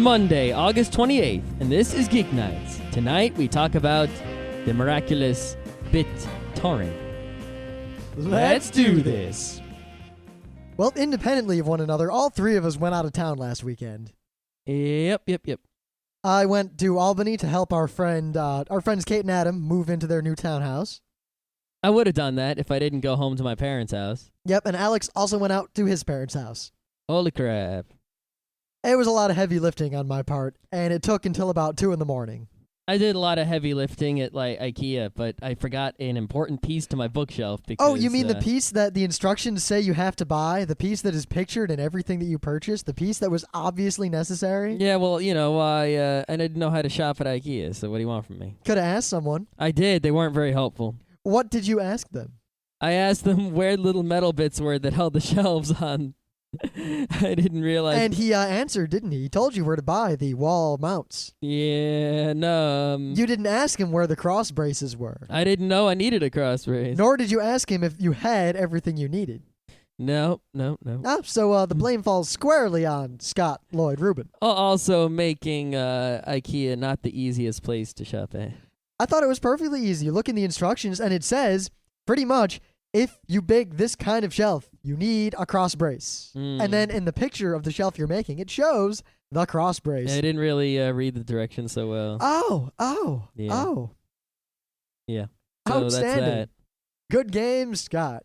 Monday, August 28th, and this is Geeknights. Tonight we talk about the miraculous Bit Torrent. Let's do this. Well, independently of one another, all three of us went out of town last weekend. Yep. I went to Albany to help our friends Kate and Adam move into their new townhouse. I would have done that if I didn't go home to my parents' house. Yep, and Alex also went out to his parents' house. Holy crap. It was a lot of heavy lifting on my part, and it took until about 2 in the morning. I did a lot of heavy lifting at IKEA, but I forgot an important piece to my bookshelf because... Oh, you mean the piece that the instructions say you have to buy? The piece that is pictured in everything that you purchased? The piece that was obviously necessary? Yeah, well, I didn't know how to shop at IKEA, so what do you want from me? Could have asked someone. I did. They weren't very helpful. What did you ask them? I asked them where little metal bits were that held the shelves on. I didn't realize. And he answered, didn't he? He told you where to buy the wall mounts. Yeah, no. You didn't ask him where the cross braces were. I didn't know I needed a cross brace. Nor did you ask him if you had everything you needed. No. So the blame falls squarely on Scott Lloyd Rubin. Also making IKEA not the easiest place to shop at. I thought it was perfectly easy. You look in the instructions, and it says, pretty much, if you bake this kind of shelf, you need a cross brace. And then in the picture of the shelf you're making, it shows the cross brace. I didn't really read the directions so well. Oh. Yeah. So Outstanding. that's that. Good game, Scott.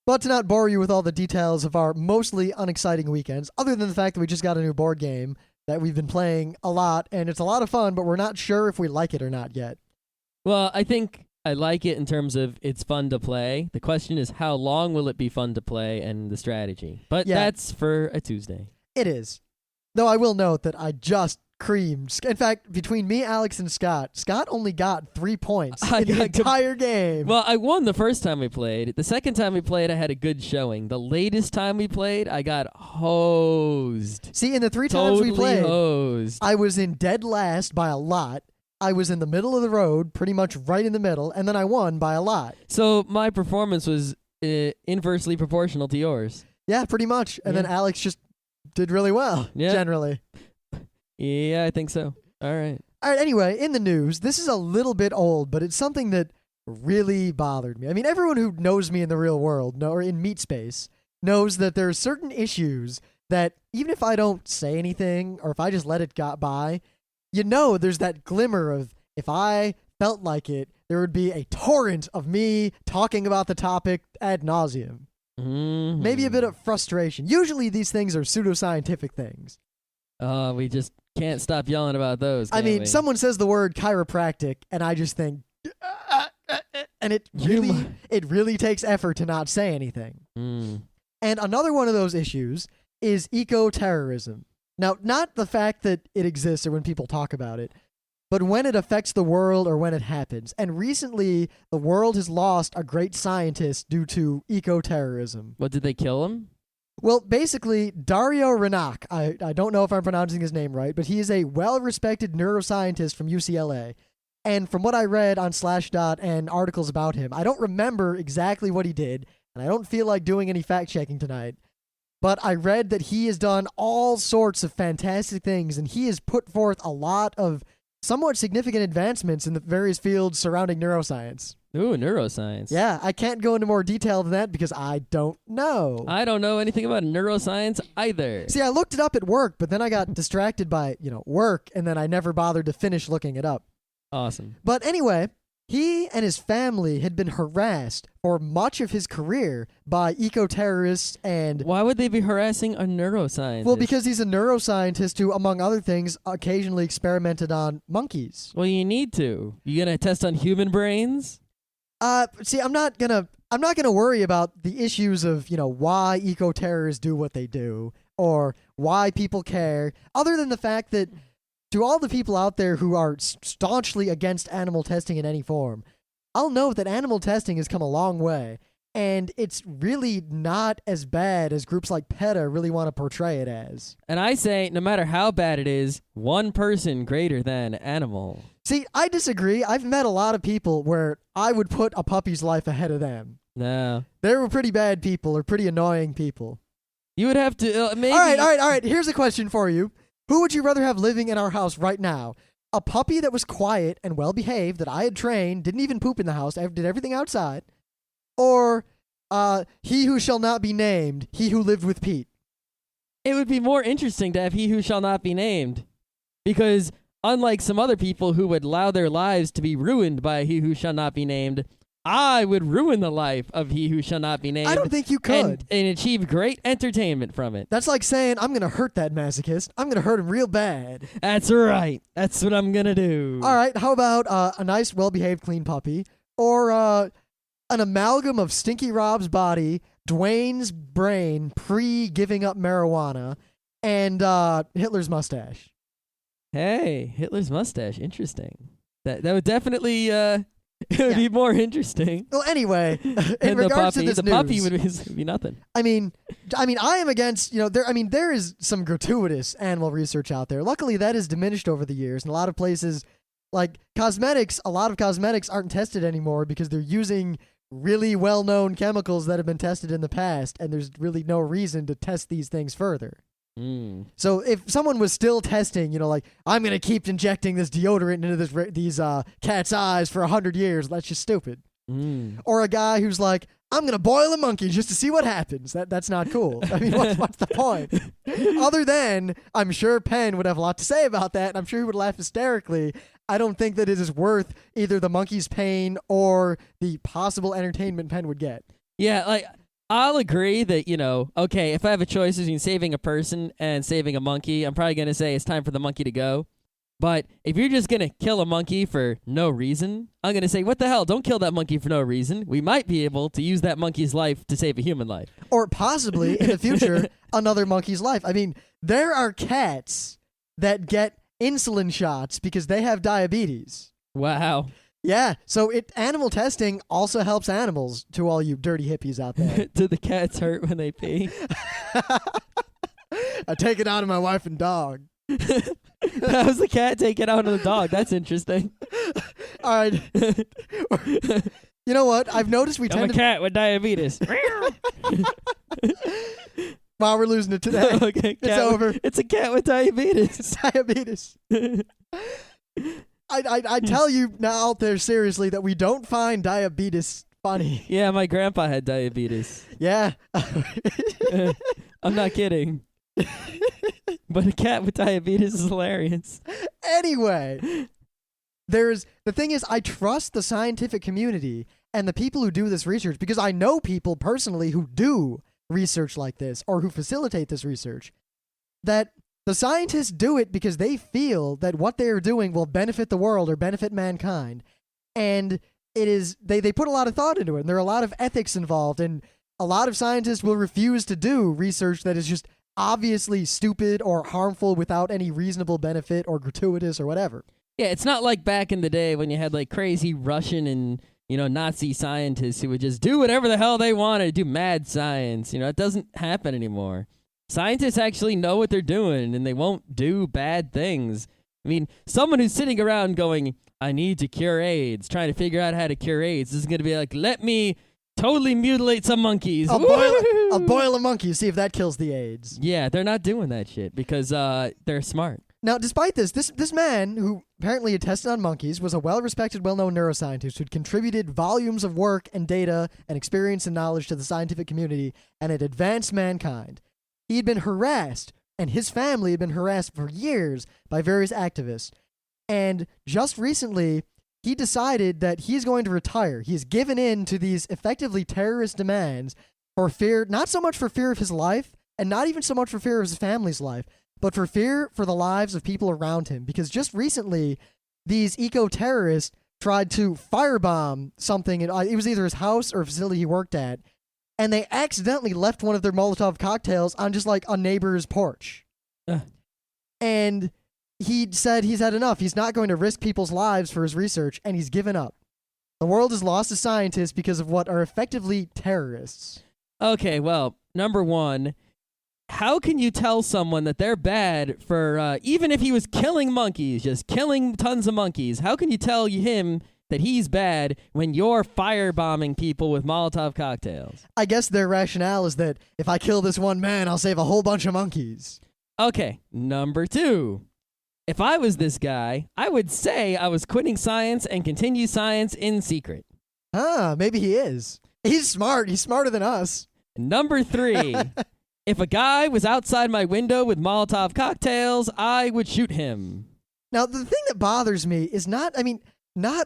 But to not bore you with all the details of our mostly unexciting weekends, other than the fact that we just got a new board game that we've been playing a lot, and it's a lot of fun, but we're not sure if we like it or not yet. Well, I think I like it in terms of it's fun to play. The question is, how long will it be fun to play and the strategy? But that's for a Tuesday. It is. Though I will note that I just creamed. In fact, between me, Alex, and Scott only got 3 points in the entire game. Well, I won the first time we played. The second time we played, I had a good showing. The latest time we played, I got hosed. See, in the 3 times we played, hosed. I was in dead last by a lot. I was in the middle of the road, pretty much right in the middle, and then I won by a lot. So my performance was inversely proportional to yours. Yeah, pretty much. And then Alex just did really well, generally. Yeah, I think so. All right. Anyway, in the news, this is a little bit old, but it's something that really bothered me. I mean, everyone who knows me in the real world, or in meat space, knows that there are certain issues that even if I don't say anything, or if I just let it go by, there's that glimmer of, if I felt like it, there would be a torrent of me talking about the topic ad nauseum. Mm-hmm. Maybe a bit of frustration. Usually these things are pseudoscientific things. We just can't stop yelling about those. I mean, someone says the word chiropractic, and I just think, and it really takes effort to not say anything. Mm. And another one of those issues is eco-terrorism. Now, not the fact that it exists or when people talk about it, but when it affects the world or when it happens. And recently, the world has lost a great scientist due to eco-terrorism. What, did they kill him? Well, basically, Dario Renac, I don't know if I'm pronouncing his name right, but he is a well-respected neuroscientist from UCLA. And from what I read on Slashdot and articles about him, I don't remember exactly what he did, and I don't feel like doing any fact-checking tonight. But I read that he has done all sorts of fantastic things, and he has put forth a lot of somewhat significant advancements in the various fields surrounding neuroscience. Ooh, neuroscience. Yeah, I can't go into more detail than that because I don't know. I don't know anything about neuroscience either. See, I looked it up at work, but then I got distracted by, work, and then I never bothered to finish looking it up. Awesome. But anyway, he and his family had been harassed for much of his career by eco-terrorists and... Why would they be harassing a neuroscientist? Well, because he's a neuroscientist who, among other things, occasionally experimented on monkeys. Well, you need to. You gonna test on human brains? See, I'm not gonna worry about the issues of, why eco-terrorists do what they do or why people care, other than the fact that to all the people out there who are staunchly against animal testing in any form, I'll note that animal testing has come a long way, and it's really not as bad as groups like PETA really want to portray it as. And I say, no matter how bad it is, one person greater than animal. See, I disagree. I've met a lot of people where I would put a puppy's life ahead of them. No. They were pretty bad people or pretty annoying people. You would have to maybe... All right. Here's a question for you. Who would you rather have living in our house right now? A puppy that was quiet and well behaved that I had trained, didn't even poop in the house, did everything outside, or he who shall not be named, he who lived with Pete? It would be more interesting to have he who shall not be named, because unlike some other people who would allow their lives to be ruined by he who shall not be named, I would ruin the life of he who shall not be named. I don't think you could. And achieve great entertainment from it. That's like saying, I'm going to hurt that masochist. I'm going to hurt him real bad. That's right. That's what I'm going to do. All right, how about a nice, well-behaved, clean puppy? Or an amalgam of Stinky Rob's body, Dwayne's brain pre-giving up marijuana, and Hitler's mustache? Hey, Hitler's mustache. Interesting. That would definitely... it would be more interesting. Well, anyway, in regards to this the news, puppy would be nothing. I mean, I am against, there is some gratuitous animal research out there. Luckily, that is diminished over the years. In a lot of places, like cosmetics, a lot of cosmetics aren't tested anymore because they're using really well-known chemicals that have been tested in the past, and there's really no reason to test these things further. So if someone was still testing, like, I'm going to keep injecting this deodorant into these cat's eyes for 100 years, that's just stupid. Or a guy who's like, I'm going to boil a monkey just to see what happens. That's not cool. I mean, what's the point? Other than, I'm sure Penn would have a lot to say about that, and I'm sure he would laugh hysterically. I don't think that it is worth either the monkey's pain or the possible entertainment Penn would get. Yeah, like... I'll agree that, okay, if I have a choice between saving a person and saving a monkey, I'm probably going to say it's time for the monkey to go. But if you're just going to kill a monkey for no reason, I'm going to say, what the hell? Don't kill that monkey for no reason. We might be able to use that monkey's life to save a human life. Or possibly, in the future, another monkey's life. I mean, there are cats that get insulin shots because they have diabetes. Wow. Yeah, so animal testing also helps animals, to all you dirty hippies out there. Do the cats hurt when they pee? I take it out of my wife and dog. How's the cat take it out of the dog? That's interesting. All right. You know what? I've noticed we I'm tend a cat with diabetes. Wow, we're losing it today. Okay, it's over. It's a cat with diabetes. It's diabetes. I tell you now out there seriously that we don't find diabetes funny. Yeah, my grandpa had diabetes. Yeah. I'm not kidding. But a cat with diabetes is hilarious. Anyway, the thing is, I trust the scientific community and the people who do this research because I know people personally who do research like this or who facilitate this research, that the scientists do it because they feel that what they are doing will benefit the world or benefit mankind. And they put a lot of thought into it. And there are a lot of ethics involved. And a lot of scientists will refuse to do research that is just obviously stupid or harmful without any reasonable benefit or gratuitous or whatever. Yeah, it's not like back in the day when you had like crazy Russian and, Nazi scientists who would just do whatever the hell they wanted, do mad science. It doesn't happen anymore. Scientists actually know what they're doing, and they won't do bad things. I mean, someone who's sitting around going, I need to cure AIDS, trying to figure out how to cure AIDS, is going to be like, let me totally mutilate some monkeys. I'll boil a monkey, see if that kills the AIDS. Yeah, they're not doing that shit because they're smart. Now, despite this man, who apparently had tested on monkeys, was a well-respected, well-known neuroscientist who'd contributed volumes of work and data and experience and knowledge to the scientific community and had advanced mankind. He had been harassed, and his family had been harassed for years by various activists. And just recently, he decided that he's going to retire. He's given in to these effectively terrorist demands for fear, not so much for fear of his life, and not even so much for fear of his family's life, but for fear for the lives of people around him. Because just recently, these eco-terrorists tried to firebomb something. It was either his house or a facility he worked at. And they accidentally left one of their Molotov cocktails on just like a neighbor's porch. And he said he's had enough. He's not going to risk people's lives for his research, and he's given up. The world has lost a scientist because of what are effectively terrorists. Okay, well, number one, how can you tell someone that they're bad for, even if he was killing monkeys, just killing tons of monkeys, how can you tell him that he's bad when you're firebombing people with Molotov cocktails? I guess their rationale is that if I kill this one man, I'll save a whole bunch of monkeys. Okay, number 2. If I was this guy, I would say I was quitting science and continue science in secret. Maybe he is. He's smart. He's smarter than us. Number 3. If a guy was outside my window with Molotov cocktails, I would shoot him. Now, the thing that bothers me is not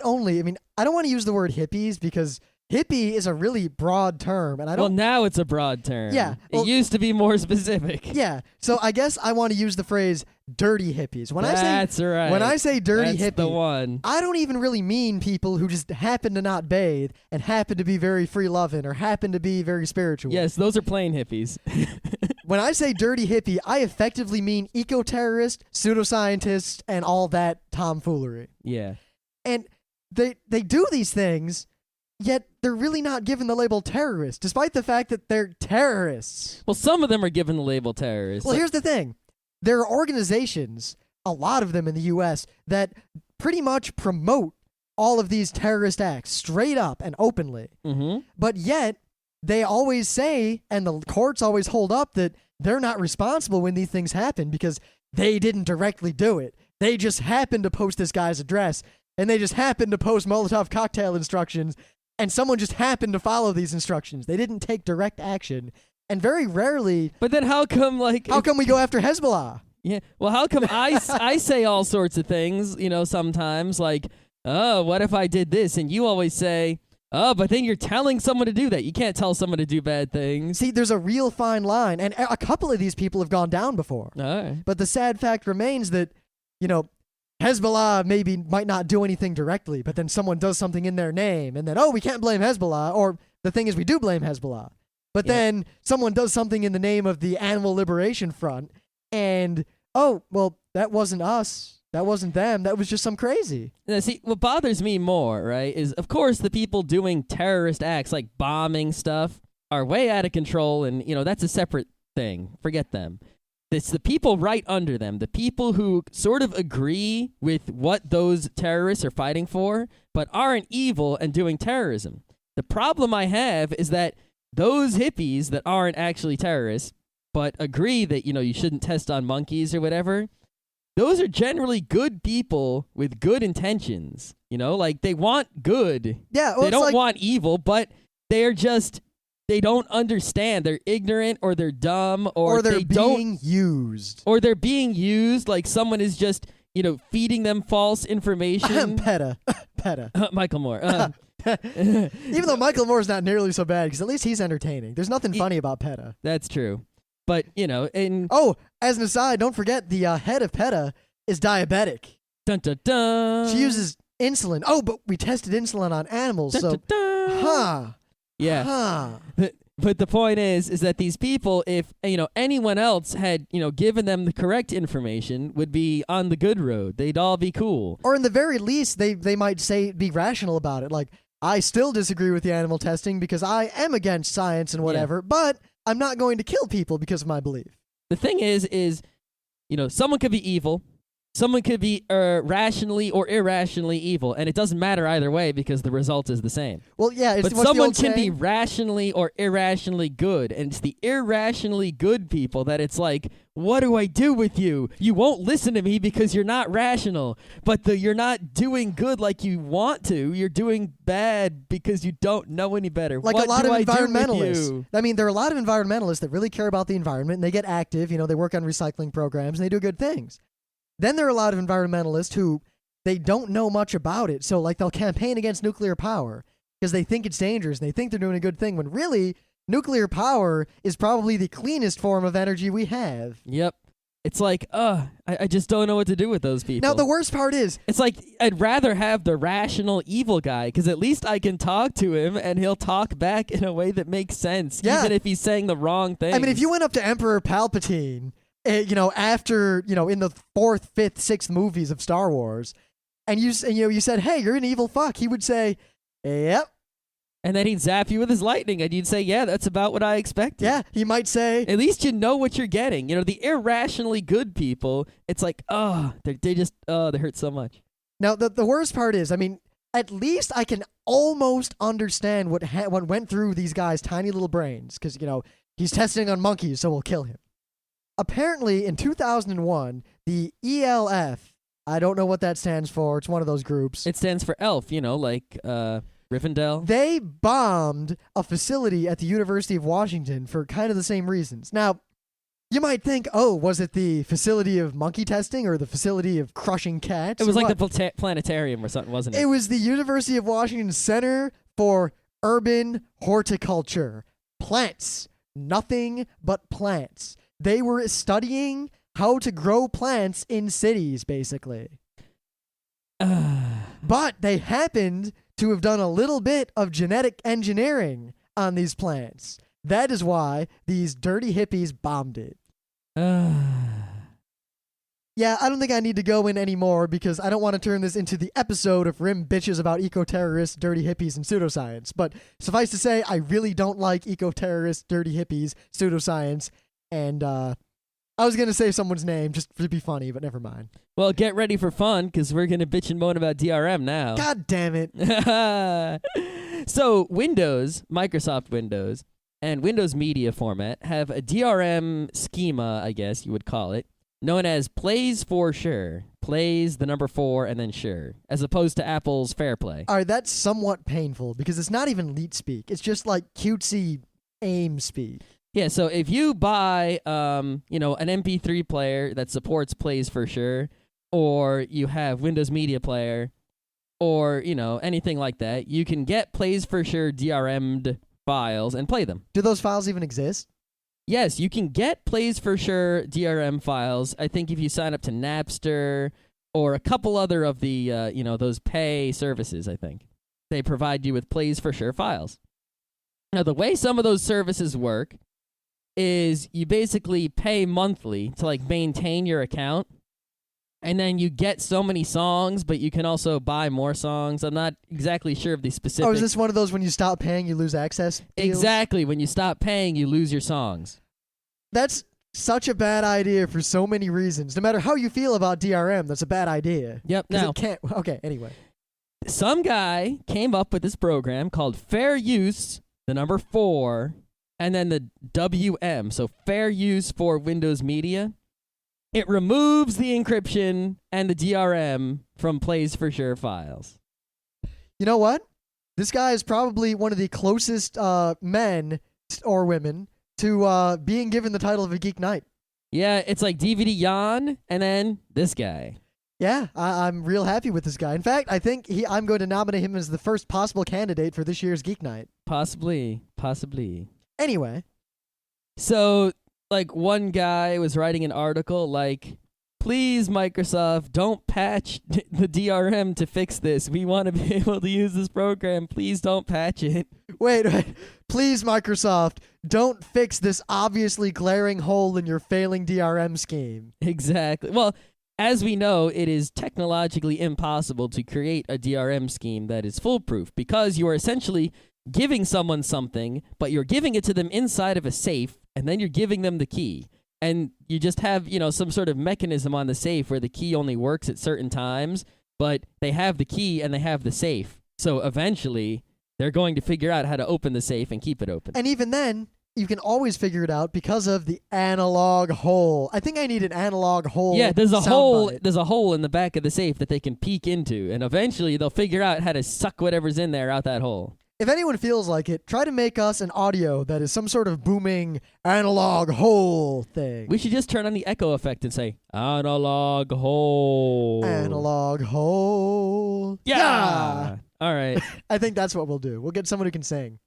only, I don't want to use the word hippies because hippie is a really broad term, and I don't. Well, now it's a broad term. Yeah. It used to be more specific. Yeah. So I guess I want to use the phrase dirty hippies. That's right. When I say dirty That's hippie, the one. I don't even really mean people who just happen to not bathe and happen to be very free-loving or happen to be very spiritual. Yes, those are plain hippies. When I say dirty hippie, I effectively mean eco-terrorist, pseudoscientists, and all that tomfoolery. Yeah. And they do these things, yet they're really not given the label terrorist, despite the fact that they're terrorists. Well, some of them are given the label terrorist. Well, here's the thing. There are organizations, a lot of them in the U.S., that pretty much promote all of these terrorist acts straight up and openly. Mm-hmm. But yet, they always say, and the courts always hold up, that they're not responsible when these things happen because they didn't directly do it. They just happened to post this guy's address, and they just happened to post Molotov cocktail instructions, and someone just happened to follow these instructions. They didn't take direct action. And very rarely... But then how come, How come we go after Hezbollah? Yeah, well, how come I say all sorts of things, sometimes, like, oh, what if I did this? And you always say, oh, but then you're telling someone to do that. You can't tell someone to do bad things. See, there's a real fine line, and a couple of these people have gone down before. All right. But the sad fact remains that, Hezbollah might not do anything directly, but then someone does something in their name, and then, oh, we can't blame Hezbollah, or the thing is we do blame Hezbollah. But then someone does something in the name of the Animal Liberation Front, and, oh, well, that wasn't us. That wasn't them. That was just some crazy. Now, see, what bothers me more, right, is, of course, the people doing terrorist acts like bombing stuff are way out of control, and, that's a separate thing. Forget them. It's the people right under them, the people who sort of agree with what those terrorists are fighting for, but aren't evil and doing terrorism. The problem I have is that those hippies that aren't actually terrorists, but agree that, you shouldn't test on monkeys or whatever, those are generally good people with good intentions. Like they want good. Yeah, well, they don't want evil, but they're just... They don't understand. They're ignorant, or they're dumb, or they're they being used. Or they're being used like someone is just, feeding them false information. PETA. Michael Moore. Even though Michael Moore's not nearly so bad, because at least he's entertaining. There's nothing funny about PETA. That's true. But, and... Oh, as an aside, don't forget the head of PETA is diabetic. Dun, dun, dun. She uses insulin. Oh, but we tested insulin on animals, Dun, so... dun, dun. Huh. Yeah. Huh. But the point is that these people, if anyone else had given them the correct information, would be on the good road. They'd all be cool. Or in the very least, they might be rational about it. Like, I still disagree with the animal testing because I am against science and whatever, but I'm not going to kill people because of my belief. The thing is someone could be evil. Someone could be rationally or irrationally evil, and it doesn't matter either way because the result is the same. Well, yeah, but someone can be rationally or irrationally good, and it's the irrationally good people that it's like, what do I do with you? You won't listen to me because you're not rational, but you're not doing good like you want to. You're doing bad because you don't know any better. Like what a lot do of I do with environmentalists. you? I mean, there are a lot of environmentalists that really care about the environment, and they get active. They work on recycling programs, and they do good things. Then there are a lot of environmentalists who they don't know much about it. So, like, they'll campaign against nuclear power because they think it's dangerous and they think they're doing a good thing when really nuclear power is probably the cleanest form of energy we have. Yep. It's like, I just don't know what to do with those people. Now, the worst part is... It's like, I'd rather have the rational evil guy, because at least I can talk to him, and he'll talk back in a way that makes sense, even if he's saying the wrong thing. I mean, if you went up to Emperor Palpatine... after, in the 4th, 5th, 6th movies of Star Wars, and you said, hey, you're an evil fuck, he would say, yep. And then he'd zap you with his lightning, and you'd say, yeah, that's about what I expected. Yeah, he might say... At least you know what you're getting. The irrationally good people, it's like, they hurt so much. Now, the worst part is, I mean, at least I can almost understand what went through these guys' tiny little brains, because, he's testing on monkeys, so we'll kill him. apparently in 2001, the ELF, I don't know what that stands for. It's one of those groups. It stands for ELF, like Rivendell. They bombed a facility at the University of Washington for kind of the same reasons. Now, you might think, oh, was it the facility of monkey testing or the facility of crushing cats? It was or like what? the planetarium or something, wasn't it? It was the University of Washington Center for Urban Horticulture. Plants. Nothing but plants. They were studying how to grow plants in cities, basically. But they happened to have done a little bit of genetic engineering on these plants. That is why these dirty hippies bombed it. Yeah, I don't think I need to go in anymore because I don't want to turn this into the episode of Rim bitches about eco-terrorists, dirty hippies, and pseudoscience. But suffice to say, I really don't like eco-terrorists, dirty hippies, pseudoscience, and I was going to say someone's name just to be funny, but never mind. Well, get ready for fun because we're going to bitch and moan about DRM now. God damn it. So Windows, Microsoft Windows, and Windows Media Format have a DRM schema, I guess you would call it, known as plays for sure. Plays, the number 4, and then sure, as opposed to Apple's fair play. All right, that's somewhat painful because it's not even leet speak. It's just like cutesy AIM speak. Yeah, so if you buy, an MP3 player that supports plays for sure, or you have Windows Media Player, or, anything like that, you can get plays for sure DRM'd files and play them. Do those files even exist? Yes, you can get plays for sure DRM files. I think if you sign up to Napster or a couple other of the, those pay services, I think, they provide you with plays for sure files. Now, the way some of those services work is you basically pay monthly to maintain your account, and then you get so many songs, but you can also buy more songs. I'm not exactly sure of the specifics. Oh, is this one of those when you stop paying, you lose access deals? Exactly. When you stop paying, you lose your songs. That's such a bad idea for so many reasons. No matter how you feel about DRM, that's a bad idea. Yep. 'Cause Now, it can't. Okay, anyway. some guy came up with this program called Fair Use, the number 4, and then the WM, so Fair Use for Windows Media. It removes the encryption and the DRM from plays for sure files. You know what? This guy is probably one of the closest men or women to being given the title of a Geek Knight. Yeah, it's like DVD Jan, and then this guy. Yeah, I'm real happy with this guy. In fact, I think I'm going to nominate him as the first possible candidate for this year's Geek Night. Possibly. Anyway. So, one guy was writing an article please, Microsoft, don't patch the DRM to fix this. We want to be able to use this program. Please don't patch it. Wait. Please, Microsoft, don't fix this obviously glaring hole in your failing DRM scheme. Exactly. Well, as we know, it is technologically impossible to create a DRM scheme that is foolproof because you are essentially giving someone something, but you're giving it to them inside of a safe, and then you're giving them the key. And you just have, some sort of mechanism on the safe where the key only works at certain times, but they have the key and they have the safe. So eventually, they're going to figure out how to open the safe and keep it open. And even then, you can always figure it out because of the analog hole. I think I need an analog hole. Yeah, there's a hole. soundbite. There's a hole in the back of the safe that they can peek into, and eventually they'll figure out how to suck whatever's in there out that hole. If anyone feels like it, try to make us an audio that is some sort of booming analog hole thing. We should just turn on the echo effect and say, analog hole. Analog hole. Yeah. All right. I think that's what we'll do. We'll get someone who can sing.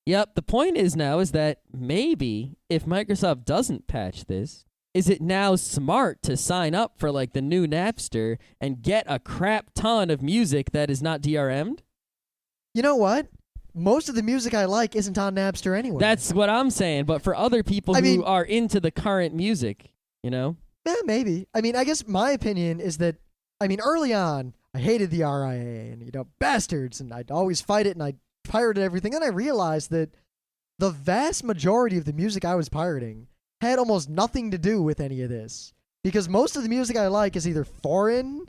Yep. The point is that maybe if Microsoft doesn't patch this, is it now smart to sign up for the new Napster and get a crap ton of music that is not DRM'd? You know what? Most of the music I like isn't on Napster anyway. That's what I'm saying. But for other people who are into the current music, Yeah, maybe. I guess my opinion is that, early on, I hated the RIA and, bastards, and I'd always fight it and I pirated everything. Then I realized that the vast majority of the music I was pirating had almost nothing to do with any of this. Because most of the music I like is either foreign,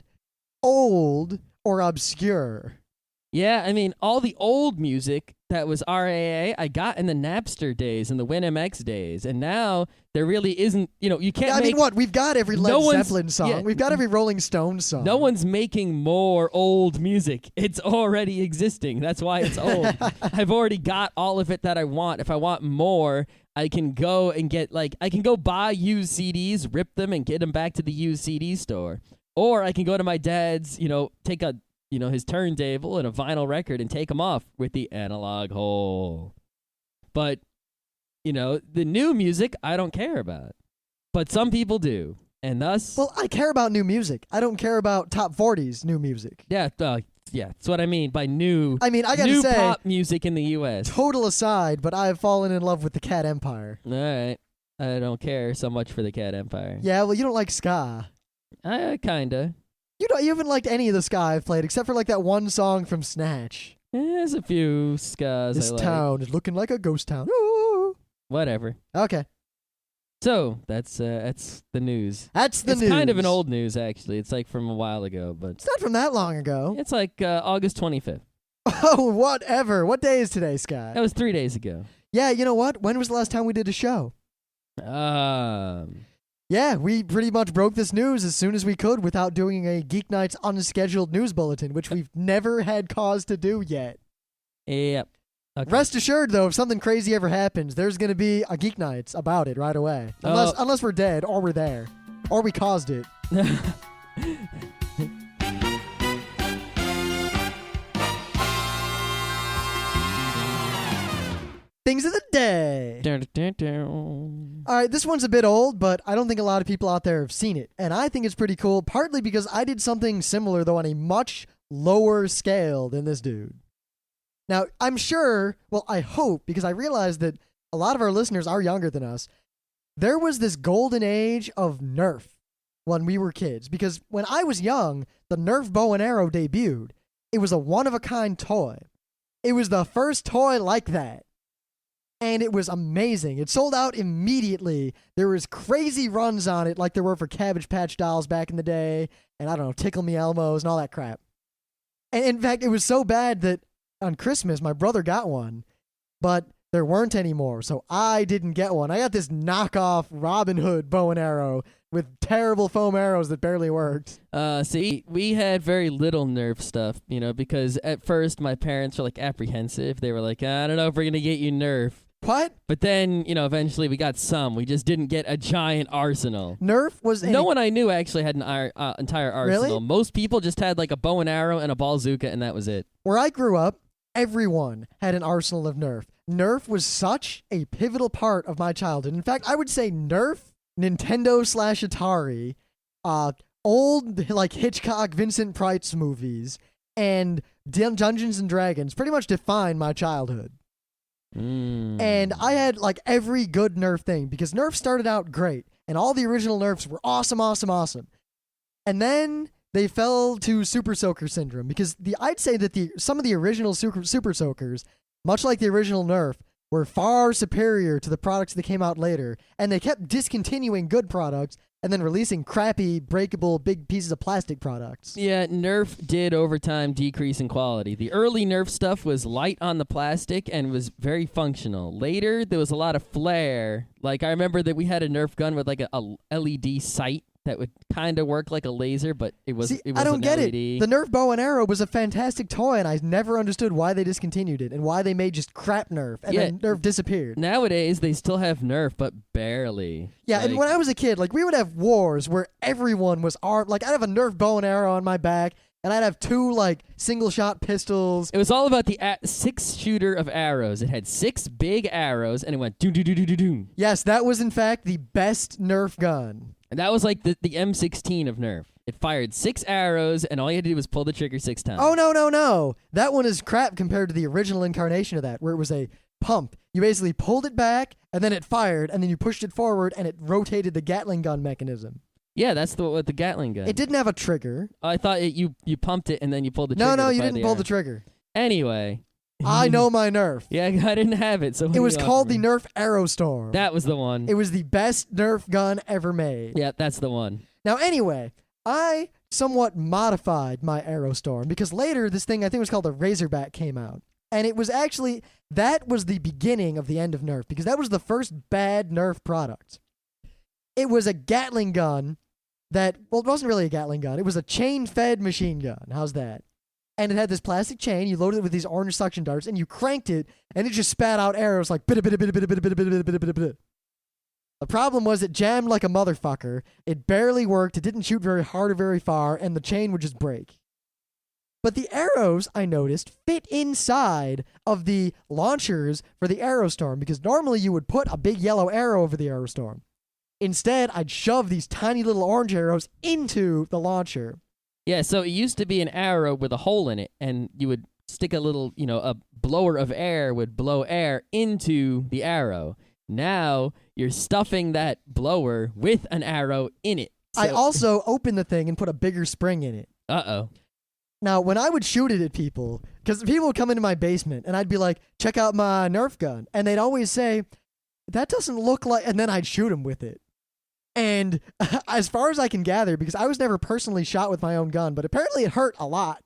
old, or obscure. Yeah, I mean, all the old music that was RAA, I got in the Napster days and the WinMX days, and now there really isn't. You can't. Yeah, I mean, what? We've got every Led Zeppelin song. Yeah, We've got every Rolling Stones song. No one's making more old music. It's already existing. That's why it's old. I've already got all of it that I want. If I want more, I can go and get I can go buy used CDs, rip them, and get them back to the used CD store, or I can go to my dad's. Take a his turntable and a vinyl record and take them off with the analog hole. But, the new music I don't care about. But some people do. And thus... Well, I care about new music. I don't care about top 40s new music. Yeah, that's what I mean by new... I mean, I gotta new say... pop music in the U.S. Total aside, but I have fallen in love with the Cat Empire. All right. I don't care so much for the Cat Empire. Yeah, well, you don't like ska. Kinda. You haven't liked any of the ska I've played, except for that one song from Snatch. There's a few skas This I like. town is looking like a ghost town. Ooh. Whatever. Okay. So, that's the news. That's the news. It's kind of an old news, actually. It's from a while ago, but... It's not from that long ago. It's August 25th. Oh, whatever. What day is today, Scott? That was 3 days ago. Yeah, you know what? When was the last time we did a show? Yeah, we pretty much broke this news as soon as we could without doing a Geeknights unscheduled news bulletin, which we've never had cause to do yet. Yep. Okay. Rest assured, though, if something crazy ever happens, there's going to be a Geeknights about it right away. Unless we're dead, or we're there. Or we caused it. Things of the day. All right, this one's a bit old, but I don't think a lot of people out there have seen it. And I think it's pretty cool, partly because I did something similar, though on a much lower scale than this dude. Now, I'm sure, well, I hope, because I realize that a lot of our listeners are younger than us, there was this golden age of Nerf when we were kids. Because when I was young, the Nerf bow and arrow debuted. It was a one-of-a-kind toy. It was the first toy like that. And it was amazing. It sold out immediately. There was crazy runs on it like there were for Cabbage Patch Dolls back in the day. And I don't know, Tickle Me Elmos and all that crap. And in fact, it was so bad that on Christmas, my brother got one. But there weren't any more, so I didn't get one. I got this knockoff Robin Hood bow and arrow with terrible foam arrows that barely worked. See, we had very little Nerf stuff, because at first my parents were apprehensive. They were like, I don't know if we're going to get you Nerf. What? But then, eventually we got some. We just didn't get a giant arsenal. Nerf was no one I knew actually had an entire arsenal. Really? Most people just had a bow and arrow and a bazooka, and that was it. Where I grew up, everyone had an arsenal of Nerf. Nerf was such a pivotal part of my childhood. In fact, I would say Nerf, Nintendo/Atari, old Hitchcock, Vincent Price movies, and Dungeons and Dragons pretty much defined my childhood. And I had every good Nerf thing because Nerf started out great and all the original Nerfs were awesome. And then they fell to Super Soaker syndrome because I'd say that some of the original Super Soakers, much like the original Nerf, were far superior to the products that came out later, and they kept discontinuing good products and then releasing crappy, breakable, big pieces of plastic products. Yeah, Nerf did over time decrease in quality. The early Nerf stuff was light on the plastic and was very functional. Later, there was a lot of flare. I remember that we had a Nerf gun with a LED sight that would kind of work like a laser, but it was. See, it was I don't an get LED. it. The Nerf bow and arrow was a fantastic toy, and I never understood why they discontinued it and why they made just crap Nerf, and then Nerf disappeared. Nowadays, they still have Nerf, but barely. Yeah, and when I was a kid, we would have wars where everyone was armed. I'd have a Nerf bow and arrow on my back, and I'd have two single-shot pistols. It was all about the 6-shooter of arrows. It had 6 big arrows, and it went do-do-do-do-do-do. Yes, that was in fact the best Nerf gun. And that was the M16 of Nerf. It fired 6 arrows, and all you had to do was pull the trigger 6 times. Oh, no. That one is crap compared to the original incarnation of that, where it was a pump. You basically pulled it back, and then it fired, and then you pushed it forward, and it rotated the Gatling gun mechanism. Yeah, that's with the Gatling gun. It didn't have a trigger. I thought you pumped it, and then you pulled the trigger. No, you didn't pull the trigger. Anyway. I know my Nerf. Yeah, I didn't have it. So it was called the Nerf Aerostorm. That was the one. It was the best Nerf gun ever made. Yeah, that's the one. Now, anyway, I somewhat modified my Aerostorm because later this thing, I think it was called the Razorback, came out. And it was actually, that was the beginning of the end of Nerf because that was the first bad Nerf product. It was a Gatling gun that, well, it wasn't really a Gatling gun. It was a chain-fed machine gun. How's that? And it had this plastic chain. You loaded it with these orange suction darts, and you cranked it, and it just spat out arrows like bit. The problem was it jammed like a motherfucker. It barely worked. It didn't shoot very hard or very far, and the chain would just break. But the arrows, I noticed, fit inside of the launchers for the Aerostorm because normally you would put a big yellow arrow over the Aerostorm. Instead, I'd shove these tiny little orange arrows into the launcher. Yeah, so it used to be an arrow with a hole in it, and you would stick a little, a blower of air would blow air into the arrow. Now, you're stuffing that blower with an arrow in it. So, I also opened the thing and put a bigger spring in it. Uh-oh. Now, when I would shoot it at people, because people would come into my basement, and I'd be like, check out my Nerf gun. And they'd always say, that doesn't look like... And then I'd shoot them with it. And as far as I can gather, because I was never personally shot with my own gun, but apparently it hurt a lot.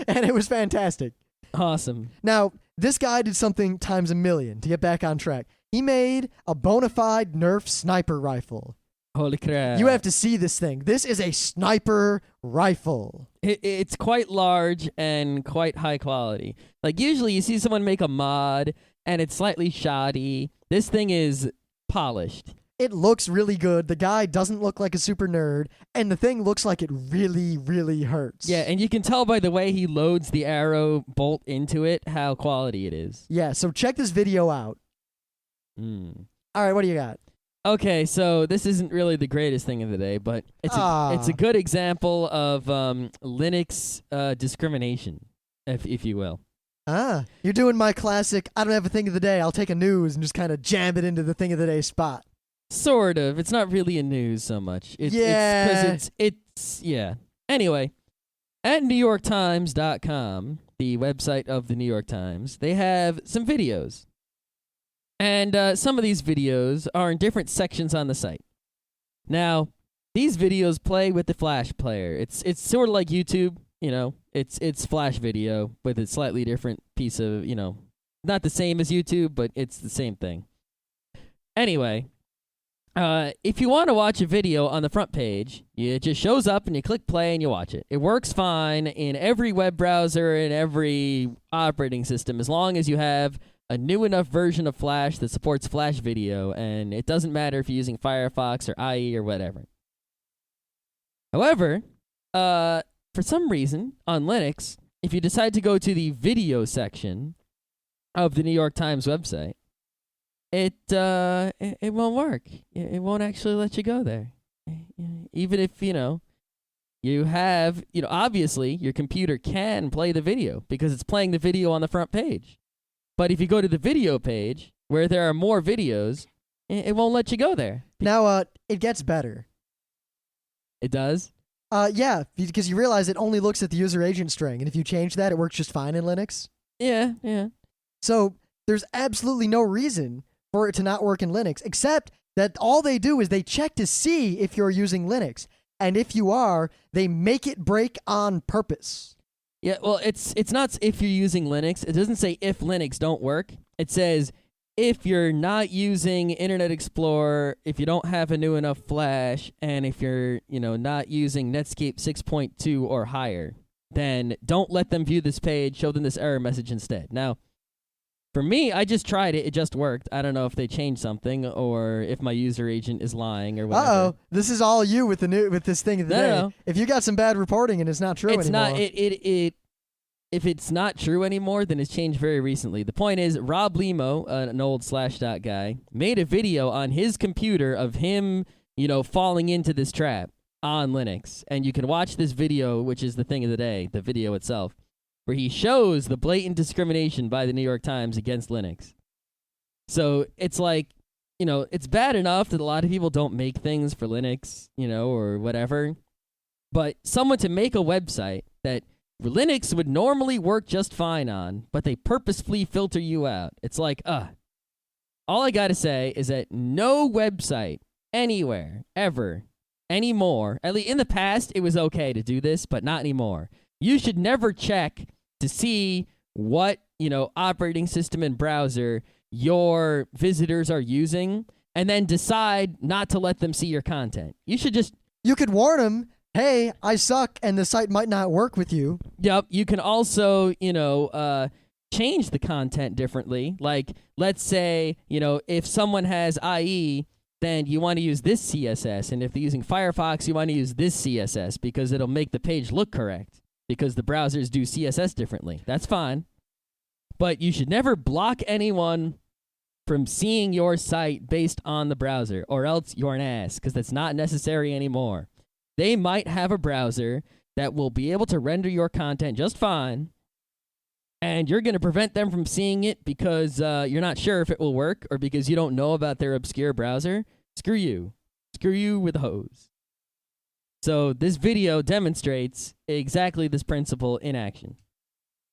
And it was fantastic. Awesome. Now, this guy did something times a million to get back on track. He made a bona fide Nerf sniper rifle. Holy crap. You have to see this thing. This is a sniper rifle. It's quite large and quite high quality. Like, usually you see someone make a mod, and it's slightly shoddy. This thing is polished. It looks really good. The guy doesn't look like a super nerd, and the thing looks like it really, really hurts. Yeah, and you can tell by the way he loads the arrow bolt into it how quality it is. Yeah, so check this video out. All right, what do you got? Okay, so this isn't really the greatest thing of the day, but it's a good example of Linux discrimination, if you will. You're doing my classic, I don't have a thing of the day, I'll take a news and just kind of jam it into the thing of the day spot. Sort of. It's not really a news so much. It's yeah. Anyway, at NewYorkTimes.com, the website of the New York Times, they have some videos. And some of these videos are in different sections on the site. Now, these videos play with the Flash player. It's sort of like YouTube, it's Flash video with a slightly different piece of, not the same as YouTube, but it's the same thing. Anyway, if you want to watch a video on the front page, it just shows up and you click play and you watch it. It works fine in every web browser and every operating system as long as you have a new enough version of Flash that supports Flash video, and it doesn't matter if you're using Firefox or IE or whatever. However, for some reason, on Linux, if you decide to go to the video section of the New York Times website, it won't work. It won't actually let you go there. Even if, you have, obviously your computer can play the video because it's playing the video on the front page. But if you go to the video page where there are more videos, it won't let you go there. Now, it gets better. It does? Yeah, because you realize it only looks at the user agent string, and if you change that, it works just fine in Linux. Yeah. So there's absolutely no reason for it to not work in Linux, except that all they do is they check to see if you're using Linux. And if you are, they make it break on purpose. Yeah, well, it's not if you're using Linux. It doesn't say if Linux don't work. It says if you're not using Internet Explorer, if you don't have a new enough Flash, and if you're, not using Netscape 6.2 or higher, then don't let them view this page, show them this error message instead. Now, for me, I just tried it. It just worked. I don't know if they changed something or if my user agent is lying or whatever. Uh-oh. This is all you with this thing of the day. No. If you got some bad reporting and it's not true anymore. If it's not true anymore, then it's changed very recently. The point is, Rob Lemo, an old Slashdot guy, made a video on his computer of him, falling into this trap on Linux. And you can watch this video, which is the thing of the day, the video itself, where he shows the blatant discrimination by the New York Times against Linux. So it's like, it's bad enough that a lot of people don't make things for Linux, or whatever. But someone to make a website that Linux would normally work just fine on, but they purposefully filter you out. It's like, all I gotta say is that no website anywhere, ever, anymore, at least in the past, it was okay to do this, but not anymore. You should never check to see what, operating system and browser your visitors are using and then decide not to let them see your content. You could warn them, hey, I suck and the site might not work with you. Yep. You can also, change the content differently. Like, let's say, if someone has IE, then you want to use this CSS. And if they're using Firefox, you want to use this CSS because it'll make the page look correct because the browsers do CSS differently. That's fine. But you should never block anyone from seeing your site based on the browser, or else you're an ass, because that's not necessary anymore. They might have a browser that will be able to render your content just fine, and you're going to prevent them from seeing it because you're not sure if it will work or because you don't know about their obscure browser. Screw you. Screw you with a hose. So this video demonstrates exactly this principle in action.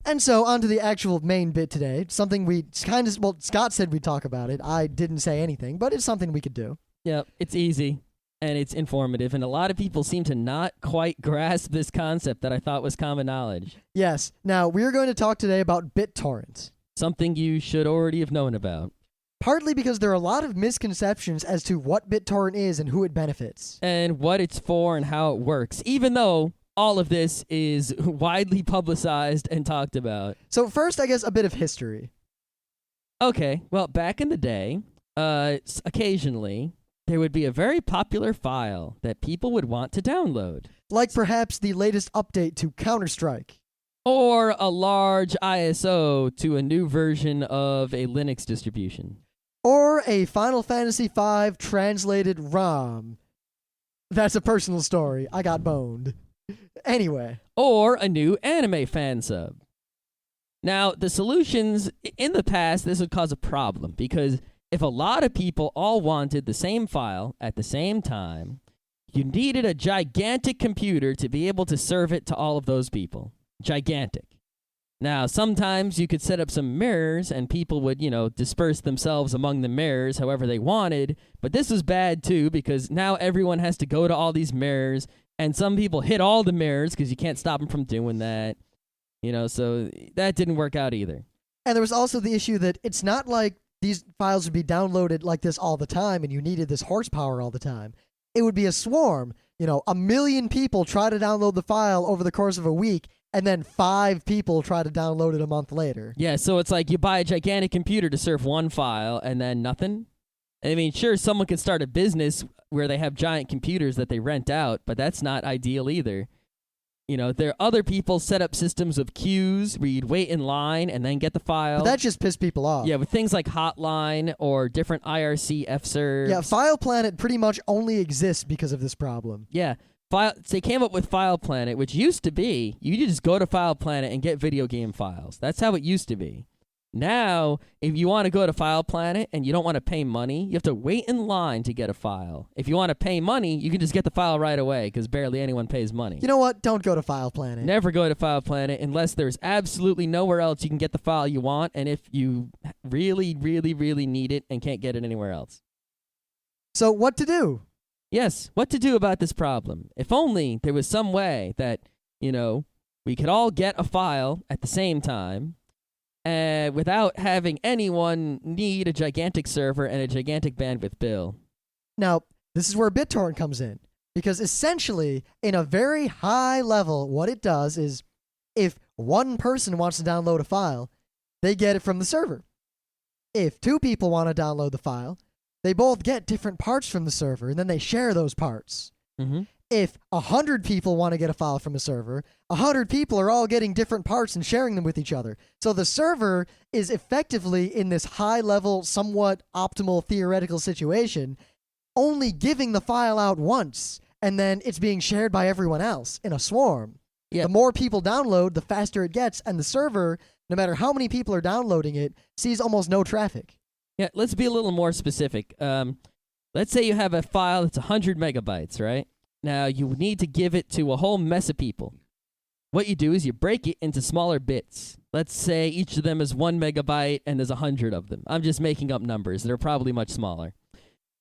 And so on to the actual main bit today, something Scott said we'd talk about it. I didn't say anything, but it's something we could do. Yep, it's easy. And it's informative, and a lot of people seem to not quite grasp this concept that I thought was common knowledge. Yes. Now, we're going to talk today about Bit Torrent. Something you should already have known about. Partly because there are a lot of misconceptions as to what Bit Torrent is and who it benefits. And what it's for and how it works, even though all of this is widely publicized and talked about. So first, I guess, a bit of history. Okay, well, back in the day, occasionally, there would be a very popular file that people would want to download. Like perhaps the latest update to Counter-Strike. Or a large ISO to a new version of a Linux distribution. Or a Final Fantasy V translated ROM. That's a personal story. I got boned. Anyway. Or a new anime fan sub. Now, the solutions, in the past, this would cause a problem because if a lot of people all wanted the same file at the same time, you needed a gigantic computer to be able to serve it to all of those people. Gigantic. Now, sometimes you could set up some mirrors and people would, disperse themselves among the mirrors however they wanted, but this was bad too because now everyone has to go to all these mirrors and some people hit all the mirrors because you can't stop them from doing that. So that didn't work out either. And there was also the issue that it's not like these files would be downloaded like this all the time and you needed this horsepower all the time. It would be a swarm. 1 million people try to download the file over the course of a week, and then 5 people try to download it a month later. Yeah, so it's like you buy a gigantic computer to serve one file and then nothing. I mean, sure, someone could start a business where they have giant computers that they rent out, but that's not ideal either. There are other people set up systems of queues where you'd wait in line and then get the file. But that just pissed people off. Yeah, with things like Hotline or different IRC F-serves. Yeah, File Planet pretty much only exists because of this problem. Yeah, they came up with File Planet, which used to be, you just go to File Planet and get video game files. That's how it used to be. Now, if you want to go to File Planet and you don't want to pay money, you have to wait in line to get a file. If you want to pay money, you can just get the file right away because barely anyone pays money. You know what? Don't go to File Planet. Never go to File Planet unless there's absolutely nowhere else you can get the file you want and if you really, really, really need it and can't get it anywhere else. So what to do? Yes, what to do about this problem. If only there was some way that, we could all get a file at the same time without having anyone need a gigantic server and a gigantic bandwidth bill. Now, this is where BitTorrent comes in. Because essentially, in a very high level, what it does is if one person wants to download a file, they get it from the server. If 2 people want to download the file, they both get different parts from the server, and then they share those parts. Mm-hmm. If 100 people want to get a file from a server, 100 people are all getting different parts and sharing them with each other. So the server is effectively in this high-level, somewhat optimal theoretical situation, only giving the file out once, and then it's being shared by everyone else in a swarm. Yep. The more people download, the faster it gets, and the server, no matter how many people are downloading it, sees almost no traffic. Yeah, let's be a little more specific. Let's say you have a file that's 100 megabytes, right? Now, you need to give it to a whole mess of people. What you do is you break it into smaller bits. Let's say each of them is 1 megabyte and there's 100 of them. I'm just making up numbers. They're probably much smaller.